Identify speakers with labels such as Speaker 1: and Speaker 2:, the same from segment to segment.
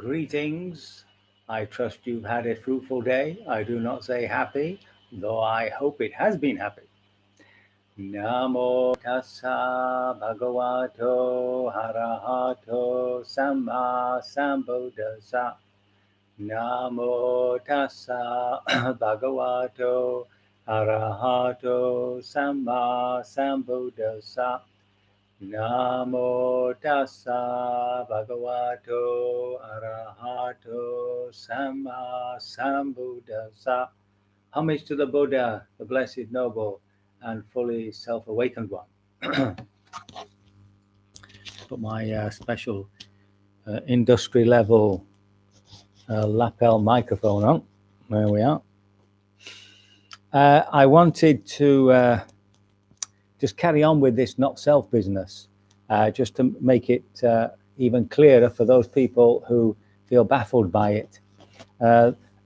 Speaker 1: Greetings. I trust you've had a fruitful day. I do not say happy, though I hope it has been happy. Namo tassa bhagavato harahato samma sambuddhassa. Namo tassa bhagavato arahato samma sambuddhassa. Namo tassa bhagavato arahato samma sambuddhassa. Homage to the Buddha, the blessed, noble, and fully self-awakened one. Put my special industry level lapel microphone on. There we are. I wanted to just carry on with this not self business, just to make it even clearer for those people who feel baffled by it.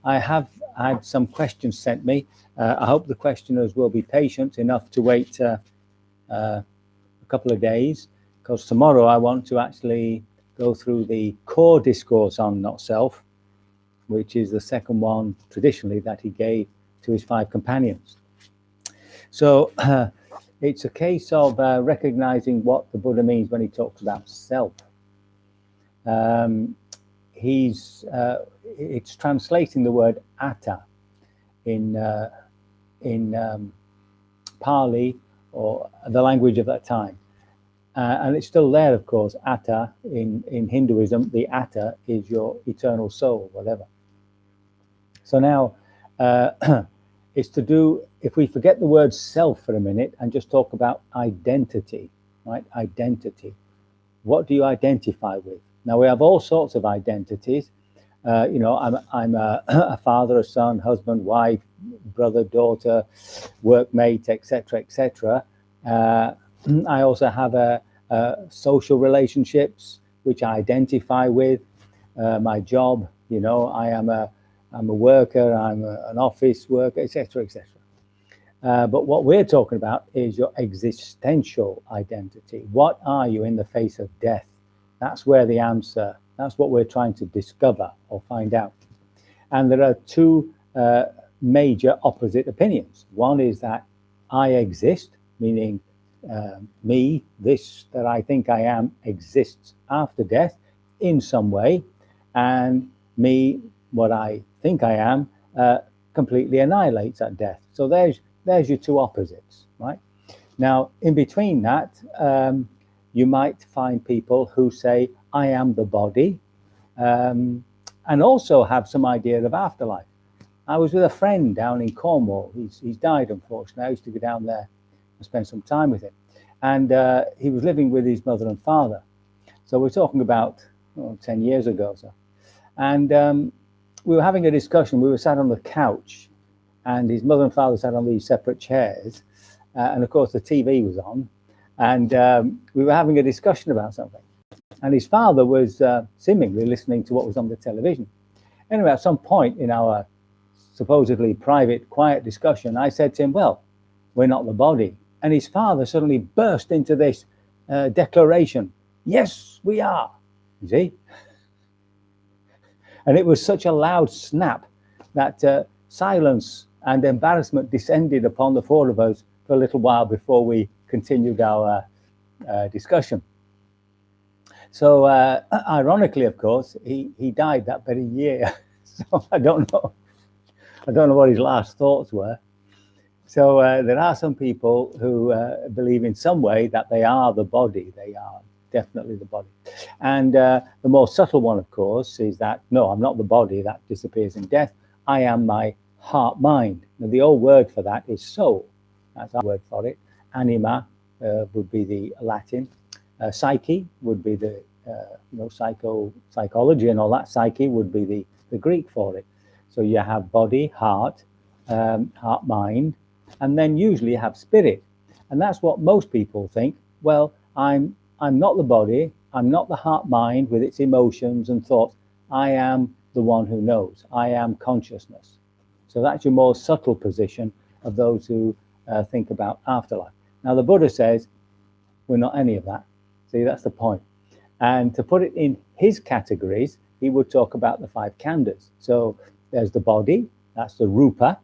Speaker 1: I have had some questions sent me. I hope the questioners will be patient enough to wait a couple of days, because tomorrow I want to actually go through the core discourse on not self, which is the second one traditionally that he gave to his 5 companions. So it's a case of recognizing what the Buddha means when he talks about self. It's translating the word atta in Pali, or the language of that time. And it's still there, of course. Atta in Hinduism, the atta is your eternal soul, whatever. So now it's to do, if we forget the word self for a minute and just talk about identity, right? Identity. What do you identify with? Now, we have all sorts of identities. I'm a father, a son, husband, wife, brother, daughter, workmate, etc., etc. I also have social relationships, which I identify with. My job, I'm a worker, I'm an office worker, etc., etc. But what we're talking about is your existential identity. What are you in the face of death? That's where the answer, that's what we're trying to discover or find out. And there are 2 major opposite opinions. One is that I exist, meaning me, this that I think I am, exists after death in some way, and me, what I think I am, completely annihilates at death. So there's your 2 opposites, right? Now, in between that, you might find people who say, I am the body, and also have some idea of afterlife. I was with a friend down in Cornwall. He's died, unfortunately. I used to go down there and spend some time with him. And he was living with his mother and father. So we're talking about 10 years ago. So. And we were having a discussion. We were sat on the couch, and his mother and father sat on these separate chairs. And of course, the TV was on. And we were having a discussion about something. And his father was seemingly listening to what was on the television. Anyway, at some point in our supposedly private, quiet discussion, I said to him, well, we're not the body. And his father suddenly burst into this declaration. Yes, we are. You see? And it was such a loud snap that silence and embarrassment descended upon the 4 of us for a little while before we continued our discussion. So ironically, of course, he died that very year. So I don't know what his last thoughts were. So there are some people who believe in some way that they are the body. They are definitely the body. And the more subtle one, of course, is that, no, I'm not the body. That disappears in death. I am my heart mind. Now, the old word for that is soul. That's our word for it. Anima would be the Latin. Psyche would be the psychology and all that. Psyche would be the Greek for it. So you have body, heart, heart, mind, and then usually you have spirit. And that's what most people think. Well, I'm not the body. I'm not the heart mind with its emotions and thoughts. I am the one who knows. I am consciousness. So that's your more subtle position of those who think about afterlife. Now, the Buddha says we're not any of that. See, that's the point. And to put it in his categories, he would talk about the 5 khandhas. So there's the body, that's the rupa,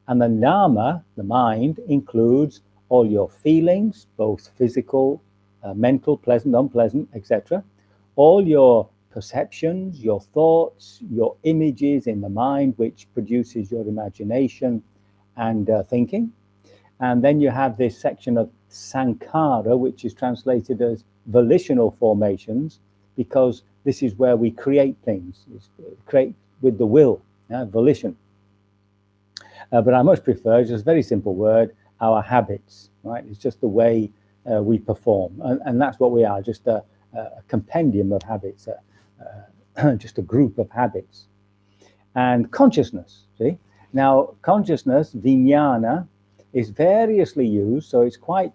Speaker 1: and the nama, the mind, includes all your feelings, both physical, mental, pleasant, unpleasant, etc. All your perceptions, your thoughts, your images in the mind, which produces your imagination and thinking. And then you have this section of sankhara, which is translated as volitional formations, because this is where we create things, create with the will, volition. But I much prefer, just a very simple word, our habits, right? It's just the way we perform. And that's what we are, just a compendium of habits, just a group of habits. And consciousness, see? Now, consciousness, vijnana, is variously used, so it's quite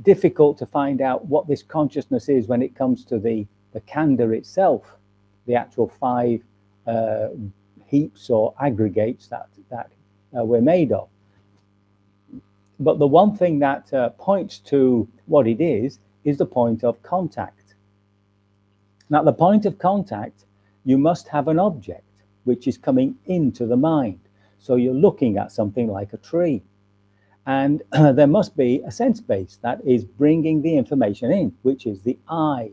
Speaker 1: difficult to find out what this consciousness is when it comes to the khandha itself, the actual 5 heaps or aggregates that we're made of. But the one thing that points to what it is the point of contact. Now, the point of contact, you must have an object which is coming into the mind. So you're looking at something like a tree. And there must be a sense base that is bringing the information in, which is the eye.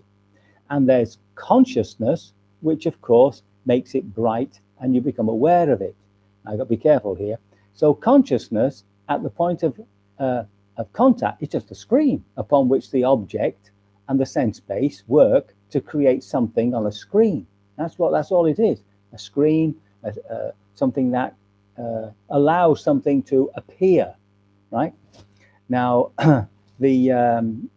Speaker 1: And there's consciousness, which of course makes it bright and you become aware of it. I've got to be careful here. So consciousness at the point of contact is just a screen upon which the object and the sense base work to create something on a screen. That's all it is. A screen, something that allows something to appear, right? Now, the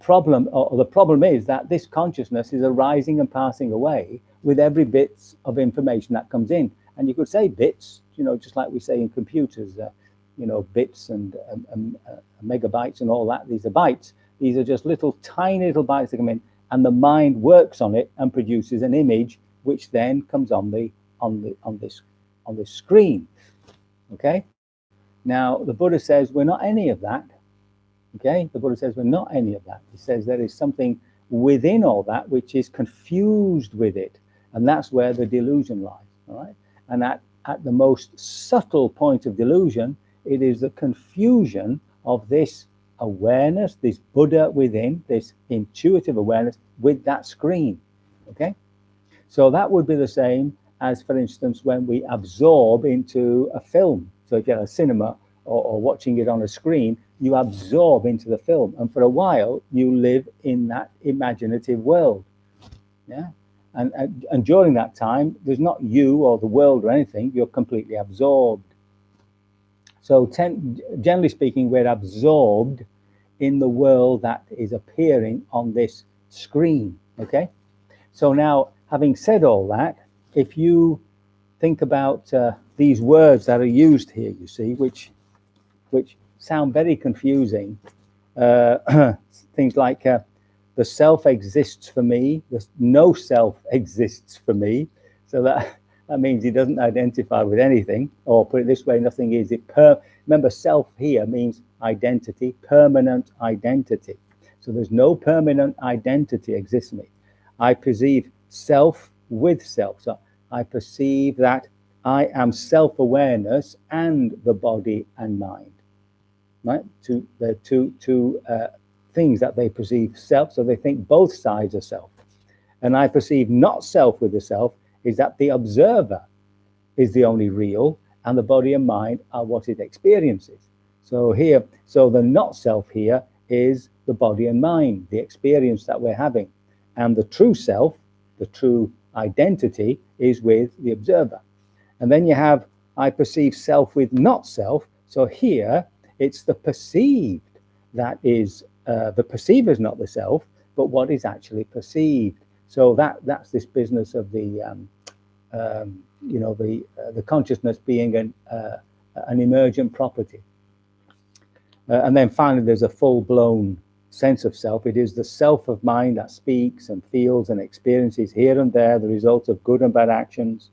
Speaker 1: problem is that this consciousness is arising and passing away with every bit of information that comes in. And you could say bits, just like we say in computers, bits and megabytes and all that. These are bytes. These are just tiny little bytes that come in, and the mind works on it and produces an image, which then comes on this screen. Okay. Now the Buddha says we're not any of that. Okay. The Buddha says we're not any of that. He says there is something within all that which is confused with it, and that's where the delusion lies. All right. And at the most subtle point of delusion, it is the confusion of this awareness, this Buddha within, this intuitive awareness with that screen. Okay, so that would be the same as, for instance, when we absorb into a film. So if you're at a cinema or watching it on a screen, you absorb into the film, and for a while you live in that imaginative world. Yeah, and during that time, there's not you or the world or anything. You're completely absorbed. So generally speaking, we're absorbed in the world that is appearing on this screen, okay? So now, having said all that, if you think about these words that are used here, you see, which sound very confusing, things like the self exists for me, the no self exists for me, so that means he doesn't identify with anything, or put it this way, nothing is it. Remember, self here means identity, permanent identity. So there's no permanent identity exists in me. I perceive self with self. So I perceive that I am self-awareness and the body and mind. Right? The two things that they perceive self. So they think both sides are self. And I perceive not self with the self, is that the observer is the only real, and the body and mind are what it experiences. So the not self here is the body and mind, the experience that we're having. And the true self, the true identity, is with the observer. And then you have, I perceive self with not self. So here, it's the perceived that is, the perceiver is not the self, but what is actually perceived. So that's this business of the consciousness being an emergent property. And then finally, there's a full-blown sense of self. It is the self of mind that speaks and feels and experiences here and there the result of good and bad actions.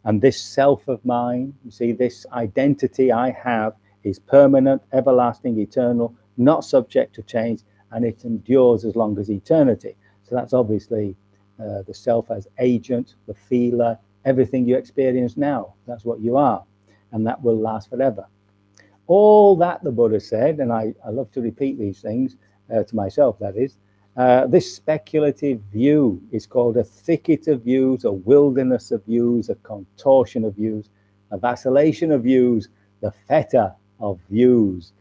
Speaker 1: And this self of mine, you see, this identity I have is permanent, everlasting, eternal, not subject to change, and it endures as long as eternity. So that's obviously the self as agent, the feeler, everything you experience now. That's what you are, and that will last forever. All that the Buddha said, and I love to repeat these things to myself, that is, this speculative view is called a thicket of views, a wilderness of views, a contortion of views, a vacillation of views, the fetter of views.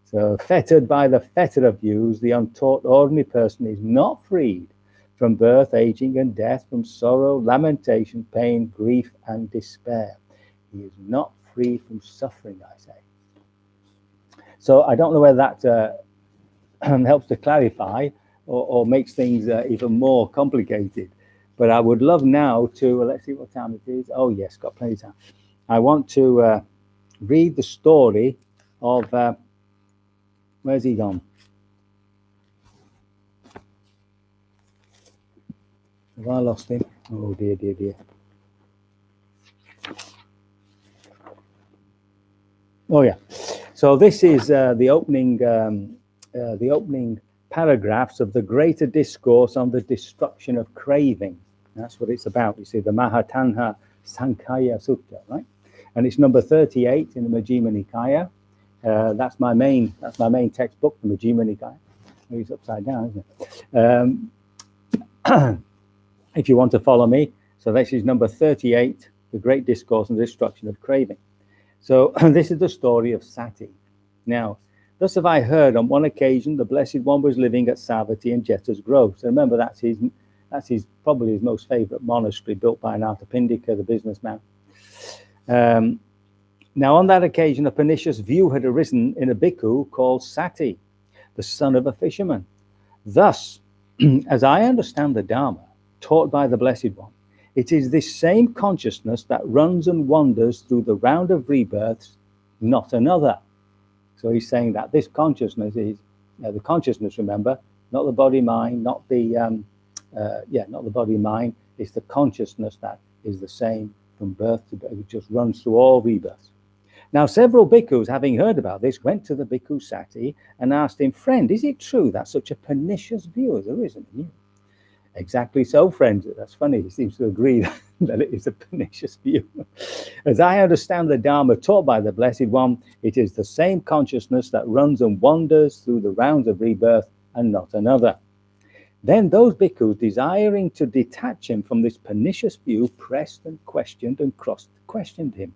Speaker 1: So fettered by the fetter of views, the untaught ordinary person is not freed from birth, aging, and death, from sorrow, lamentation, pain, grief, and despair. He is not free from suffering, I say. So I don't know whether that helps to clarify or makes things even more complicated. But I would love now to, let's see what time it is. Oh, yes, got plenty of time. I want to read the story of, where's he gone? Have I lost him? Oh, dear, dear, dear. Oh, yeah. So this is the opening paragraphs of the Greater Discourse on the Destruction of Craving. That's what it's about. You see, the Mahatanha Sankhya Sutta, right? And it's number 38 in the Majjhima Nikaya. That's my main textbook, the Majjhima Nikaya. It's upside down, isn't it? If you want to follow me, so this is number 38, the Great Discourse on the Destruction of Craving. So this is the story of Sati. Now, thus have I heard on one occasion the Blessed One was living at Savatthi in Jeta's Grove. So remember, that's his probably his most favorite monastery, built by Anathapindika, the businessman. Now, on that occasion, a pernicious view had arisen in a bhikkhu called Sati, the son of a fisherman. Thus, as I understand the Dharma taught by the Blessed One, it is this same consciousness that runs and wanders through the round of rebirths, not another. So he's saying that this consciousness is the consciousness. Remember, not the body mind, not the not the body mind. It's the consciousness that is the same from birth to birth. It just runs through all rebirths. Now, several bhikkhus, having heard about this, went to the bhikkhu Sati and asked him, "Friend, is it true that such a pernicious view has arisen in you?" Exactly so, friend. That's funny. He seems to agree that it is a pernicious view. As I understand the Dharma taught by the Blessed One, it is the same consciousness that runs and wanders through the rounds of rebirth and not another. Then those bhikkhus, desiring to detach him from this pernicious view, pressed and questioned and cross-questioned him.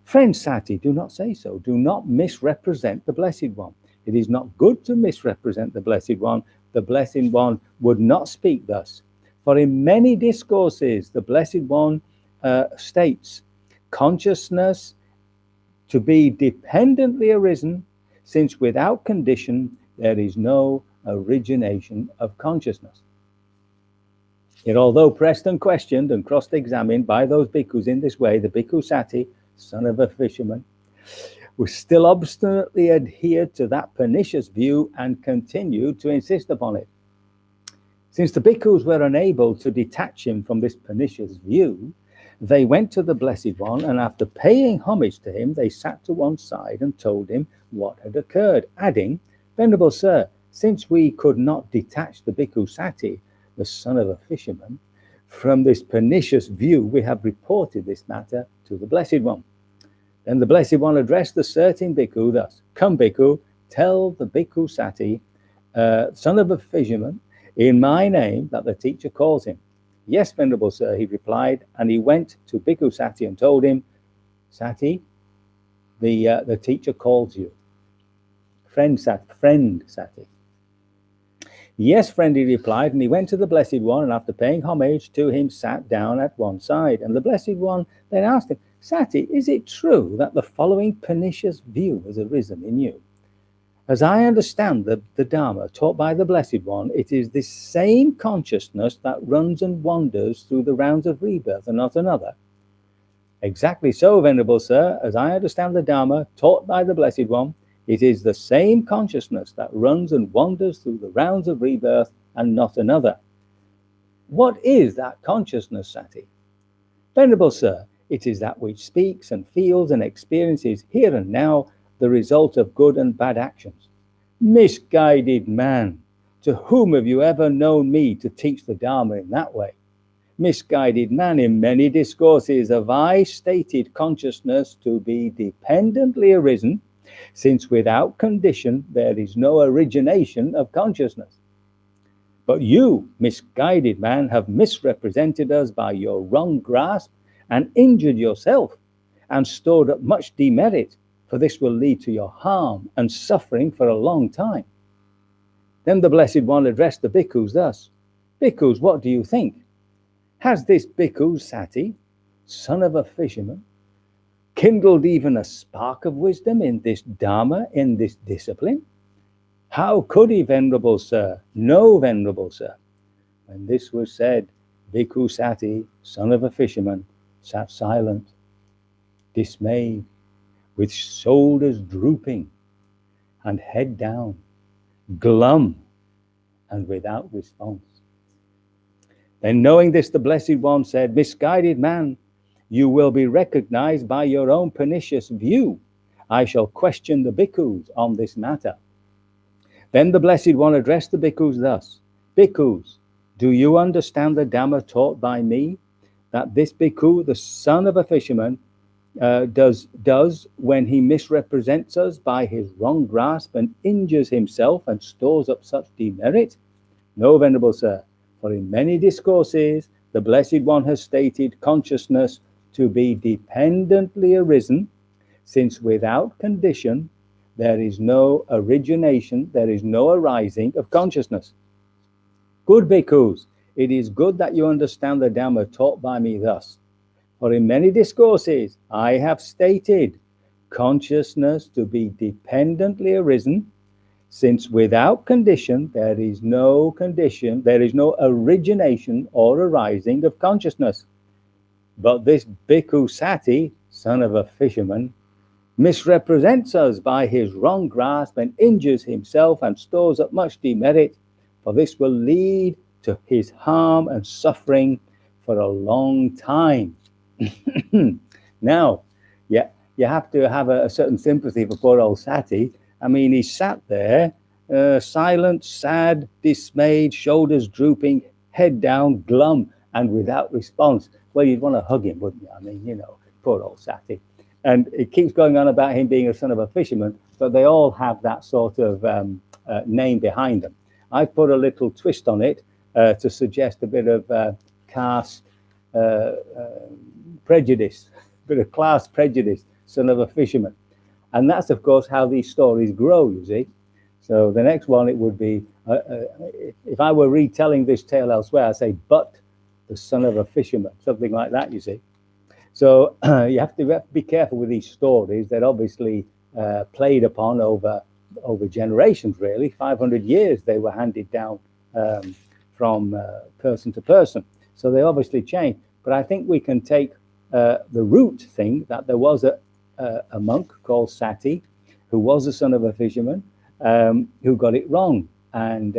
Speaker 1: Friend Sati, do not say so. Do not misrepresent the Blessed One. It is not good to misrepresent the Blessed One. The Blessed One would not speak thus. For in many discourses, the Blessed One states consciousness to be dependently arisen, since without condition there is no origination of consciousness. Yet although pressed and questioned and cross-examined by those bhikkhus in this way, the bhikkhu Sati, son of a fisherman, was still obstinately adhered to that pernicious view and continued to insist upon it. Since the bhikkhus were unable to detach him from this pernicious view, they went to the Blessed One, and after paying homage to him, they sat to one side and told him what had occurred, adding, "Venerable Sir, since we could not detach the bhikkhu Sati, the son of a fisherman, from this pernicious view, we have reported this matter to the Blessed One." Then the Blessed One addressed the certain bhikkhu thus, "Come, bhikkhu, tell the bhikkhu Sati, son of a fisherman, in my name that the teacher calls him." "Yes, Venerable Sir," he replied, and he went to bhikkhu Sati and told him, "Sati, the teacher calls you." Friend Sati. "Yes, friend," he replied, and he went to the Blessed One, and after paying homage to him, sat down at one side. And the Blessed One then asked him, "Sati, is it true that the following pernicious view has arisen in you? As I understand the Dharma taught by the Blessed One, it is this same consciousness that runs and wanders through the rounds of rebirth and not another." "Exactly so, Venerable Sir. As I understand the Dharma taught by the Blessed One, it is the same consciousness that runs and wanders through the rounds of rebirth and not another." "What is that consciousness, Sati?" "Venerable Sir, it is that which speaks and feels and experiences here and now the result of good and bad actions. Misguided man, to whom have you ever known me to teach the Dharma in that way? Misguided man, in many discourses have I stated consciousness to be dependently arisen, since without condition there is no origination of consciousness. But you, misguided man, have misrepresented us by your wrong grasp and injured yourself and stored up much demerit, for this will lead to your harm and suffering for a long time. Then the Blessed One addressed the bhikkhus thus: Bhikkhus, what do you think? Has this bhikkhu Sati, son of a fisherman, kindled even a spark of wisdom in this Dharma, in this discipline? How could he, venerable sir? No, venerable sir. When this was said, Bhikkhu Sati, son of a fisherman, sat silent, dismayed, with shoulders drooping and head down, glum and without response. Then knowing this, the Blessed One said, Misguided man, you will be recognized by your own pernicious view. I shall question the bhikkhus on this matter. Then the Blessed One addressed the bhikkhus thus: Bhikkhus, do you understand the Dhamma taught by me, that this bhikkhu, the son of a fisherman, does when he misrepresents us by his wrong grasp and injures himself and stores up such demerit? No, venerable sir, for in many discourses the Blessed One has stated consciousness to be dependently arisen, since without condition there is no origination, there is no arising of consciousness. Good bhikkhus, it is good that you understand the Dhamma taught by me thus. For in many discourses I have stated consciousness to be dependently arisen, since without condition there is no origination or arising of consciousness. But this bhikkhu Sati, son of a fisherman, misrepresents us by his wrong grasp and injures himself and stores up much demerit, for this will lead to his harm and suffering for a long time. Now, yeah, you have to have a certain sympathy for poor old Sati. I mean, he sat there, silent, sad, dismayed, shoulders drooping, head down, glum, and without response. Well, you'd want to hug him, wouldn't you? I mean, you know, poor old Sati. And it keeps going on about him being a son of a fisherman, but they all have that sort of name behind them. I've put a little twist on it to suggest a bit of caste prejudice, a bit of class prejudice, son of a fisherman. And that's, of course, how these stories grow, you see. So the next one, it would be, if I were retelling this tale elsewhere, I'd say, but the son of a fisherman, something like that, you see. So you have to be careful with these stories. They're obviously played upon over generations, really. 500 years they were handed down from person to person. So they obviously change. But I think we can take the root thing, that there was a monk called Sati, who was the son of a fisherman, who got it wrong and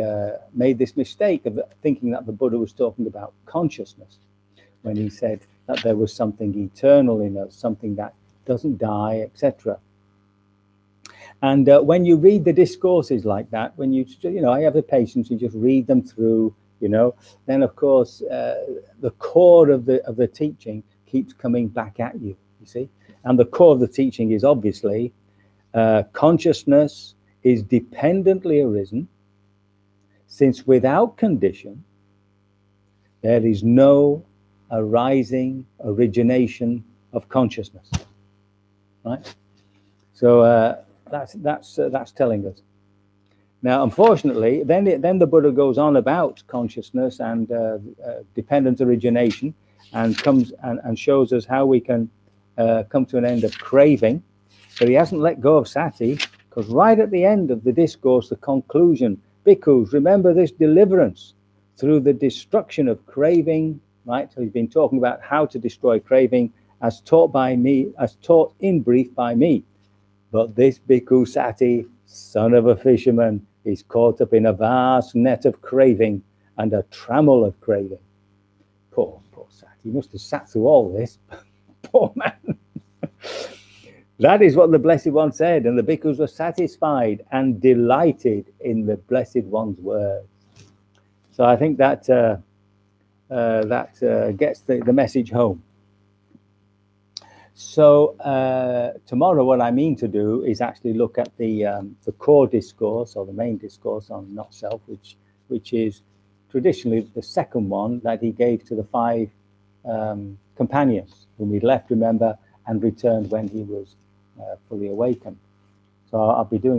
Speaker 1: made this mistake of thinking that the Buddha was talking about consciousness when he said that there was something eternal in us, something that doesn't die, etc. And when you read the discourses like that, when you know, I have the patience, you just read them through, you know, then of course the core of the teaching keeps coming back at you, you see. And the core of the teaching is obviously consciousness is dependently arisen, since without condition there is no origination of consciousness, right? So that's telling us. Now, unfortunately, then the Buddha goes on about consciousness and dependent origination, and comes and shows us how we can come to an end of craving. But he hasn't let go of Sati, because right at the end of the discourse, the conclusion, bhikkhus, remember this deliverance through the destruction of craving, right? So he's been talking about how to destroy craving as taught by me, as taught in brief by me. But this bhikkhu Sati, son of a fisherman, is caught up in a vast net of craving and a trammel of craving. Poor Sati, he must have sat through all this. Poor man. That is what the Blessed One said, and the bhikkhus were satisfied and delighted in the Blessed One's words. So I think that gets the message home. So tomorrow, what I mean to do is actually look at the core discourse, or the main discourse on not self, which is traditionally the second one that he gave to the 5 companions whom he left, remember, and returned when he was fully awakened. So I'll be doing that.